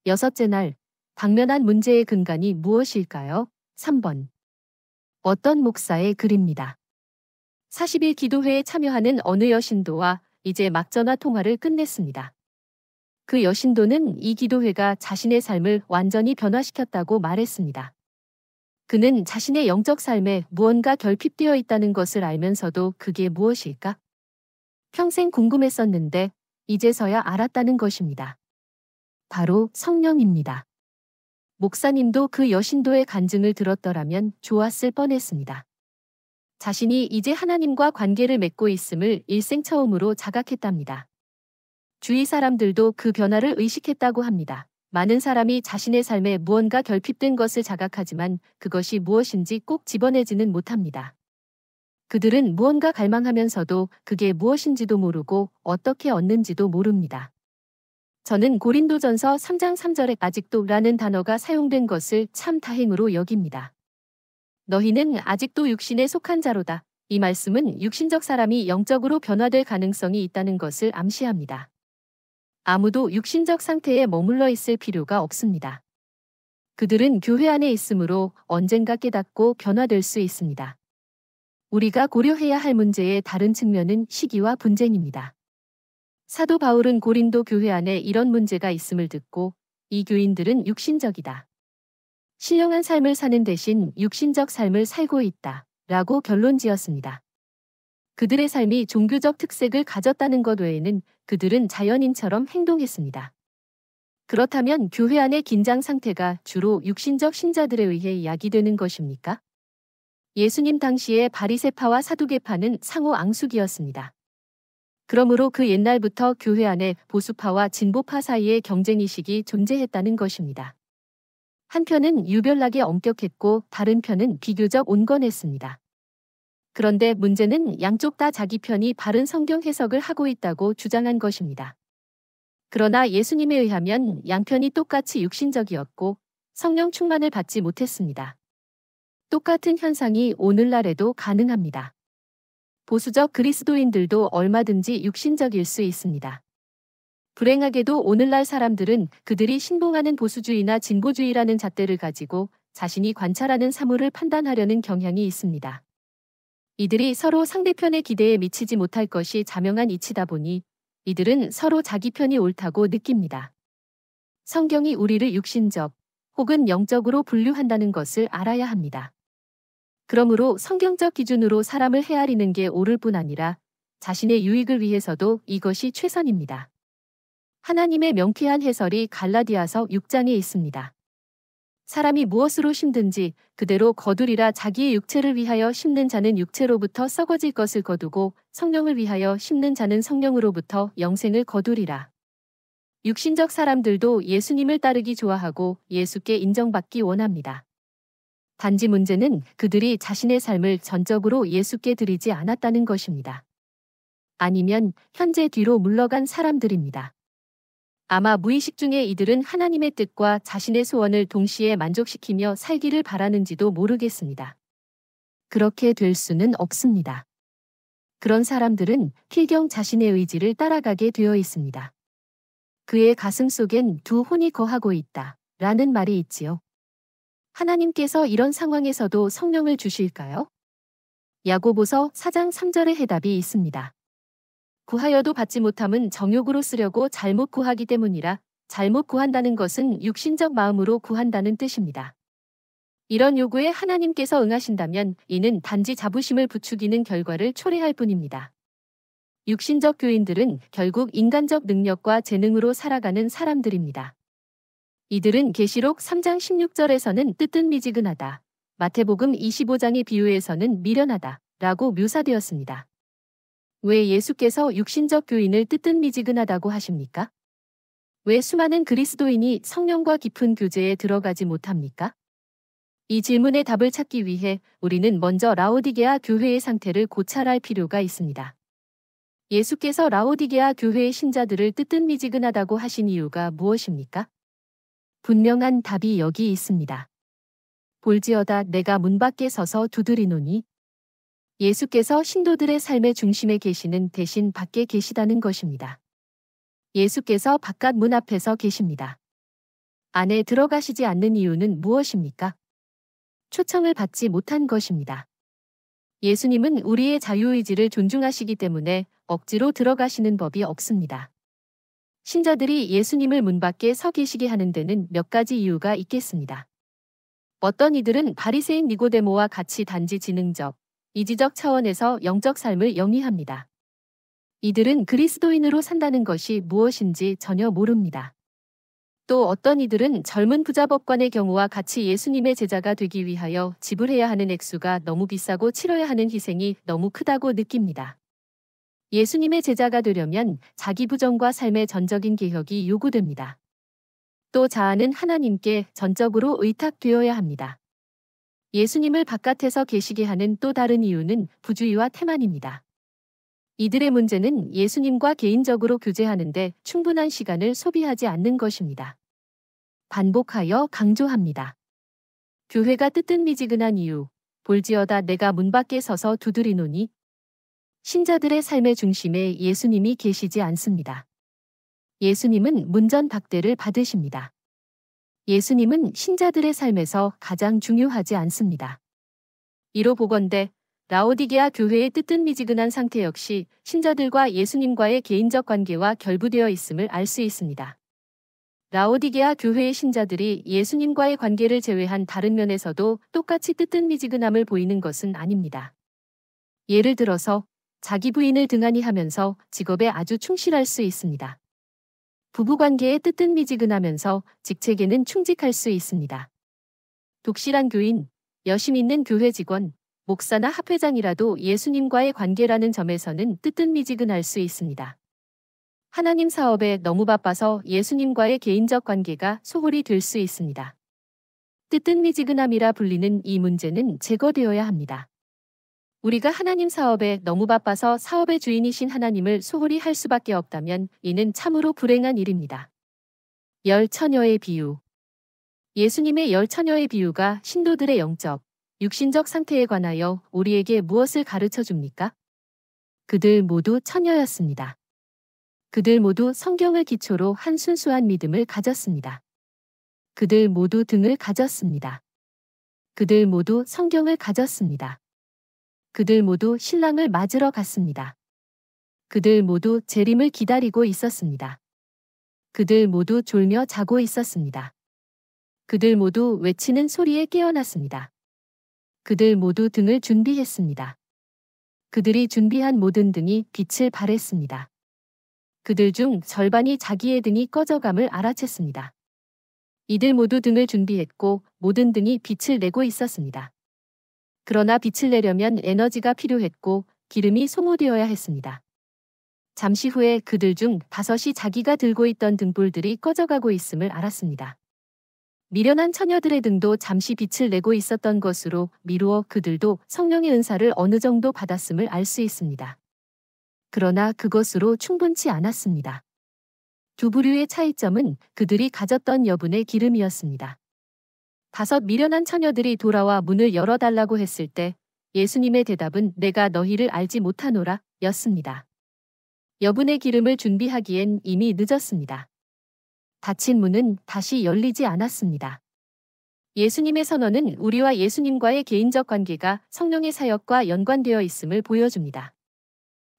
여섯째 날, 당면한 문제의 근간이 무엇일까요? 3번. 어떤 목사의 글입니다. 40일 기도회에 참여하는 어느 여신도와 이제 막 전화 통화를 끝냈습니다. 그 여신도는 이 기도회가 자신의 삶을 완전히 변화시켰다고 말했습니다. 그는 자신의 영적 삶에 무언가 결핍되어 있다는 것을 알면서도 그게 무엇일까? 평생 궁금했었는데 이제서야 알았다는 것입니다. 바로 성령입니다. 목사님도 그 여신도의 간증을 들었더라면 좋았을 뻔했습니다. 자신이 이제 하나님과 관계를 맺고 있음을 일생 처음으로 자각했답니다. 주위 사람들도 그 변화를 의식했다고 합니다. 많은 사람이 자신의 삶에 무언가 결핍된 것을 자각하지만 그것이 무엇인지 꼭 집어내지는 못합니다. 그들은 무언가 갈망하면서도 그게 무엇인지도 모르고 어떻게 얻는지도 모릅니다. 저는 고린도전서 3장 3절에 아직도 라는 단어가 사용된 것을 참 다행으로 여깁니다. 너희는 아직도 육신에 속한 자로다. 이 말씀은 육신적 사람이 영적으로 변화될 가능성이 있다는 것을 암시합니다. 아무도 육신적 상태에 머물러 있을 필요가 없습니다. 그들은 교회 안에 있으므로 언젠가 깨닫고 변화될 수 있습니다. 우리가 고려해야 할 문제의 다른 측면은 시기와 분쟁입니다. 사도 바울은 고린도 교회 안에 이런 문제가 있음을 듣고 이 교인들은 육신적이다. 신령한 삶을 사는 대신 육신적 삶을 살고 있다. 라고 결론지었습니다. 그들의 삶이 종교적 특색을 가졌다는 것 외에는 그들은 자연인처럼 행동했습니다. 그렇다면 교회 안의 긴장 상태가 주로 육신적 신자들에 의해 야기되는 것입니까? 예수님 당시의 바리새파와 사두개파는 상호 앙숙이었습니다. 그러므로 그 옛날부터 교회 안에 보수파와 진보파 사이의 경쟁의식이 존재했다는 것입니다. 한 편은 유별나게 엄격했고 다른 편은 비교적 온건했습니다. 그런데 문제는 양쪽 다 자기 편이 바른 성경 해석을 하고 있다고 주장한 것입니다. 그러나 예수님에 의하면 양편이 똑같이 육신적이었고 성령 충만을 받지 못했습니다. 똑같은 현상이 오늘날에도 가능합니다. 보수적 그리스도인들도 얼마든지 육신적일 수 있습니다. 불행하게도 오늘날 사람들은 그들이 신봉하는 보수주의나 진보주의라는 잣대를 가지고 자신이 관찰하는 사물을 판단하려는 경향이 있습니다. 이들이 서로 상대편의 기대에 미치지 못할 것이 자명한 이치다 보니 이들은 서로 자기 편이 옳다고 느낍니다. 성경이 우리를 육신적 혹은 영적으로 분류한다는 것을 알아야 합니다. 그러므로 성경적 기준으로 사람을 헤아리는 게 옳을 뿐 아니라 자신의 유익을 위해서도 이것이 최선입니다. 하나님의 명쾌한 해설이 갈라디아서 6장에 있습니다. 사람이 무엇으로 심든지 그대로 거두리라. 자기의 육체를 위하여 심는 자는 육체로부터 썩어질 것을 거두고 성령을 위하여 심는 자는 성령으로부터 영생을 거두리라. 육신적 사람들도 예수님을 따르기 좋아하고 예수께 인정받기 원합니다. 단지 문제는 그들이 자신의 삶을 전적으로 예수께 드리지 않았다는 것입니다. 아니면 현재 뒤로 물러간 사람들입니다. 아마 무의식 중에 이들은 하나님의 뜻과 자신의 소원을 동시에 만족시키며 살기를 바라는지도 모르겠습니다. 그렇게 될 수는 없습니다. 그런 사람들은 필경 자신의 의지를 따라가게 되어 있습니다. 그의 가슴 속엔 두 혼이 거하고 있다. 라는 말이 있지요. 하나님께서 이런 상황에서도 성령을 주실까요? 야고보서 4장 3절의 해답이 있습니다. 구하여도 받지 못함은 정욕으로 쓰려고 잘못 구하기 때문이라. 잘못 구한다는 것은 육신적 마음으로 구한다는 뜻입니다. 이런 요구에 하나님께서 응하신다면 이는 단지 자부심을 부추기는 결과를 초래할 뿐입니다. 육신적 교인들은 결국 인간적 능력과 재능으로 살아가는 사람들입니다. 이들은 계시록 3장 16절에서는 뜨뜻미지근하다, 마태복음 25장의 비유에서는 미련하다 라고 묘사되었습니다. 왜 예수께서 육신적 교인을 뜨뜻미지근하다고 하십니까? 왜 수많은 그리스도인이 성령과 깊은 교제에 들어가지 못합니까? 이 질문의 답을 찾기 위해 우리는 먼저 라오디게아 교회의 상태를 고찰할 필요가 있습니다. 예수께서 라오디게아 교회의 신자들을 뜨뜻미지근하다고 하신 이유가 무엇입니까? 분명한 답이 여기 있습니다. 볼지어다 내가 문 밖에 서서 두드리노니. 예수께서 신도들의 삶의 중심에 계시는 대신 밖에 계시다는 것입니다. 예수께서 바깥 문 앞에서 계십니다. 안에 들어가시지 않는 이유는 무엇입니까? 초청을 받지 못한 것입니다. 예수님은 우리의 자유의지를 존중하시기 때문에 억지로 들어가시는 법이 없습니다. 신자들이 예수님을 문 밖에 서 계시게 하는 데는 몇 가지 이유가 있겠습니다. 어떤 이들은 바리새인 니고데모와 같이 단지 지능적, 이지적 차원에서 영적 삶을 영위합니다. 이들은 그리스도인으로 산다는 것이 무엇인지 전혀 모릅니다. 또 어떤 이들은 젊은 부자법관의 경우와 같이 예수님의 제자가 되기 위하여 지불해야 하는 액수가 너무 비싸고 치러야 하는 희생이 너무 크다고 느낍니다. 예수님의 제자가 되려면 자기 부정과 삶의 전적인 개혁이 요구됩니다. 또 자아는 하나님께 전적으로 의탁되어야 합니다. 예수님을 바깥에서 계시게 하는 또 다른 이유는 부주의와 태만입니다. 이들의 문제는 예수님과 개인적으로 교제하는데 충분한 시간을 소비하지 않는 것입니다. 반복하여 강조합니다. 교회가 뜨뜻미지근한 이유, 볼지어다 내가 문 밖에 서서 두드리노니. 신자들의 삶의 중심에 예수님이 계시지 않습니다. 예수님은 문전박대를 받으십니다. 예수님은 신자들의 삶에서 가장 중요하지 않습니다. 이로 보건대 라오디게아 교회의 뜨뜻미지근한 상태 역시 신자들과 예수님과의 개인적 관계와 결부되어 있음을 알 수 있습니다. 라오디게아 교회의 신자들이 예수님과의 관계를 제외한 다른 면에서도 똑같이 뜨뜻미지근함을 보이는 것은 아닙니다. 예를 들어서 자기 부인을 등한히 하면서 직업에 아주 충실할 수 있습니다. 부부관계에 뜨뜻미지근하면서 직책에는 충직할 수 있습니다. 독실한 교인, 여심 있는 교회 직원, 목사나 합회장이라도 예수님과의 관계라는 점에서는 뜨뜻미지근할 수 있습니다. 하나님 사업에 너무 바빠서 예수님과의 개인적 관계가 소홀히 될 수 있습니다. 뜨뜻미지근함이라 불리는 이 문제는 제거되어야 합니다. 우리가 하나님 사업에 너무 바빠서 사업의 주인이신 하나님을 소홀히 할 수밖에 없다면 이는 참으로 불행한 일입니다. 열 처녀의 비유. 예수님의 열 처녀의 비유가 신도들의 영적, 육신적 상태에 관하여 우리에게 무엇을 가르쳐 줍니까? 그들 모두 처녀였습니다. 그들 모두 성경을 기초로 한 순수한 믿음을 가졌습니다. 그들 모두 등을 가졌습니다. 그들 모두 성경을 가졌습니다. 그들 모두 신랑을 맞으러 갔습니다. 그들 모두 재림을 기다리고 있었습니다. 그들 모두 졸며 자고 있었습니다. 그들 모두 외치는 소리에 깨어났습니다. 그들 모두 등을 준비했습니다. 그들이 준비한 모든 등이 빛을 발했습니다. 그들 중 절반이 자기의 등이 꺼져감을 알아챘습니다. 이들 모두 등을 준비했고 모든 등이 빛을 내고 있었습니다. 그러나 빛을 내려면 에너지가 필요했고 기름이 소모되어야 했습니다. 잠시 후에 그들 중 5이 자기가 들고 있던 등불들이 꺼져가고 있음을 알았습니다. 미련한 처녀들의 등도 잠시 빛을 내고 있었던 것으로 미루어 그들도 성령의 은사를 어느 정도 받았음을 알 수 있습니다. 그러나 그것으로 충분치 않았습니다. 두 부류의 차이점은 그들이 가졌던 여분의 기름이었습니다. 5 미련한 처녀들이 돌아와 문을 열어달라고 했을 때 예수님의 대답은 내가 너희를 알지 못하노라 였습니다. 여분의 기름을 준비하기엔 이미 늦었습니다. 닫힌 문은 다시 열리지 않았습니다. 예수님의 선언은 우리와 예수님과의 개인적 관계가 성령의 사역과 연관되어 있음을 보여줍니다.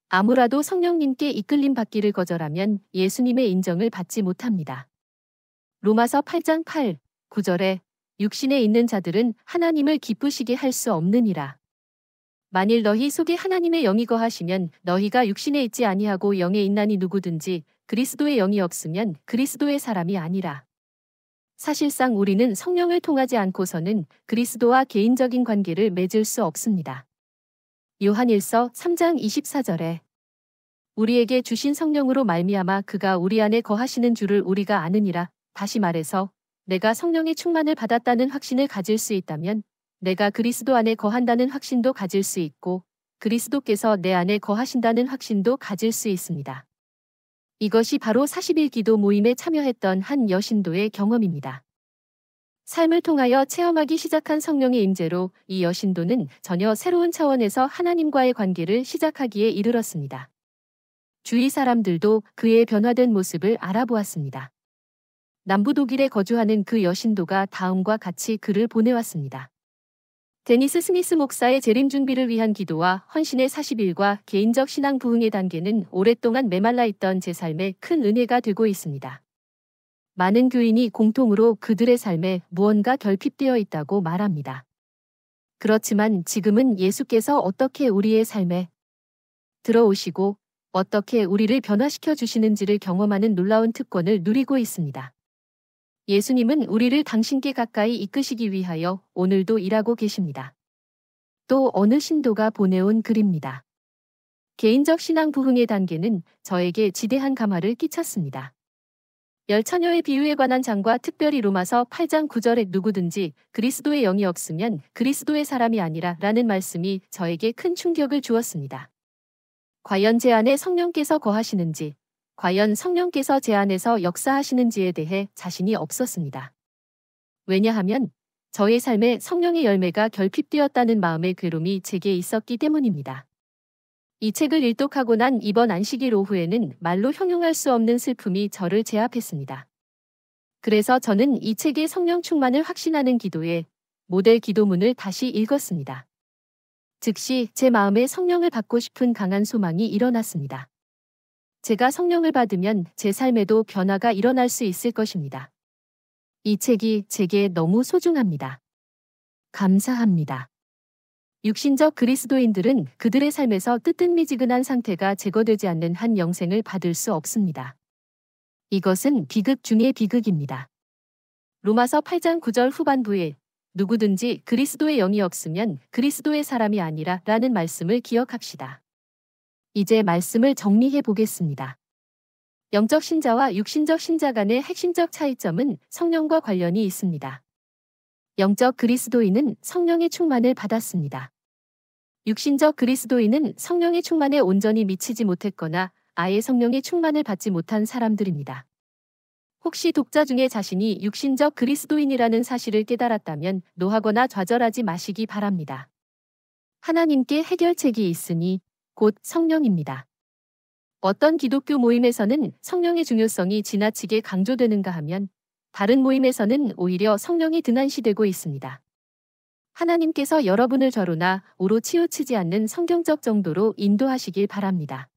아무라도 성령님께 이끌림 받기를 거절하면 예수님의 인정을 받지 못합니다. 로마서 8장 8, 9절에 육신에 있는 자들은 하나님을 기쁘시게 할 수 없느니라. 만일 너희 속에 하나님의 영이 거하시면 너희가 육신에 있지 아니하고 영에 있나니 누구든지 그리스도의 영이 없으면 그리스도의 사람이 아니라. 사실상 우리는 성령을 통하지 않고서는 그리스도와 개인적인 관계를 맺을 수 없습니다. 요한일서 3장 24절에 우리에게 주신 성령으로 말미암아 그가 우리 안에 거하시는 줄을 우리가 아느니라. 다시 말해서 내가 성령의 충만을 받았다는 확신을 가질 수 있다면 내가 그리스도 안에 거한다는 확신도 가질 수 있고 그리스도께서 내 안에 거하신다는 확신도 가질 수 있습니다. 이것이 바로 40일 기도 모임에 참여했던 한 여신도의 경험입니다. 삶을 통하여 체험하기 시작한 성령의 임재로 이 여신도는 전혀 새로운 차원에서 하나님과의 관계를 시작하기에 이르렀습니다. 주위 사람들도 그의 변화된 모습을 알아보았습니다. 남부 독일에 거주하는 그 여신도가 다음과 같이 글을 보내왔습니다. 데니스 스미스 목사의 재림 준비를 위한 기도와 헌신의 40일과 개인적 신앙 부흥의 단계는 오랫동안 메말라 있던 제 삶에 큰 은혜가 되고 있습니다. 많은 교인이 공통으로 그들의 삶에 무언가 결핍되어 있다고 말합니다. 그렇지만 지금은 예수께서 어떻게 우리의 삶에 들어오시고 어떻게 우리를 변화시켜 주시는지를 경험하는 놀라운 특권을 누리고 있습니다. 예수님은 우리를 당신께 가까이 이끄시기 위하여 오늘도 일하고 계십니다. 또 어느 신도가 보내온 글입니다. 개인적 신앙 부흥의 단계는 저에게 지대한 감화를 끼쳤습니다. 열처녀의 비유에 관한 장과 특별히 로마서 8장 9절에 누구든지 그리스도의 영이 없으면 그리스도의 사람이 아니라 라는 말씀이 저에게 큰 충격을 주었습니다. 과연 제 안에 성령께서 거하시는지, 과연 성령께서 제 안에서 역사하시는지에 대해 자신이 없었습니다. 왜냐하면 저의 삶에 성령의 열매가 결핍되었다는 마음의 괴로움이 제게 있었기 때문입니다. 이 책을 일독하고 난 이번 안식일 오후에는 말로 형용할 수 없는 슬픔이 저를 제압했습니다. 그래서 저는 이 책의 성령 충만을 확신하는 기도에 모델 기도문을 다시 읽었습니다. 즉시 제 마음에 성령을 받고 싶은 강한 소망이 일어났습니다. 제가 성령을 받으면 제 삶에도 변화가 일어날 수 있을 것입니다. 이 책이 제게 너무 소중합니다. 감사합니다. 육신적 그리스도인들은 그들의 삶에서 뜨뜻미지근한 상태가 제거되지 않는 한 영생을 받을 수 없습니다. 이것은 비극 중의 비극입니다. 로마서 8장 9절 후반부에 누구든지 그리스도의 영이 없으면 그리스도의 사람이 아니라 라는 말씀을 기억합시다. 이제 말씀을 정리해 보겠습니다. 영적 신자와 육신적 신자 간의 핵심적 차이점은 성령과 관련이 있습니다. 영적 그리스도인은 성령의 충만을 받았습니다. 육신적 그리스도인은 성령의 충만에 온전히 미치지 못했거나 아예 성령의 충만을 받지 못한 사람들입니다. 혹시 독자 중에 자신이 육신적 그리스도인이라는 사실을 깨달았다면 노하거나 좌절하지 마시기 바랍니다. 하나님께 해결책이 있으니 곧 성령입니다. 어떤 기독교 모임에서는 성령의 중요성이 지나치게 강조되는가 하면 다른 모임에서는 오히려 성령이 등한시되고 있습니다. 하나님께서 여러분을 저로나 오로 치우치지 않는 성경적 정도로 인도하시길 바랍니다.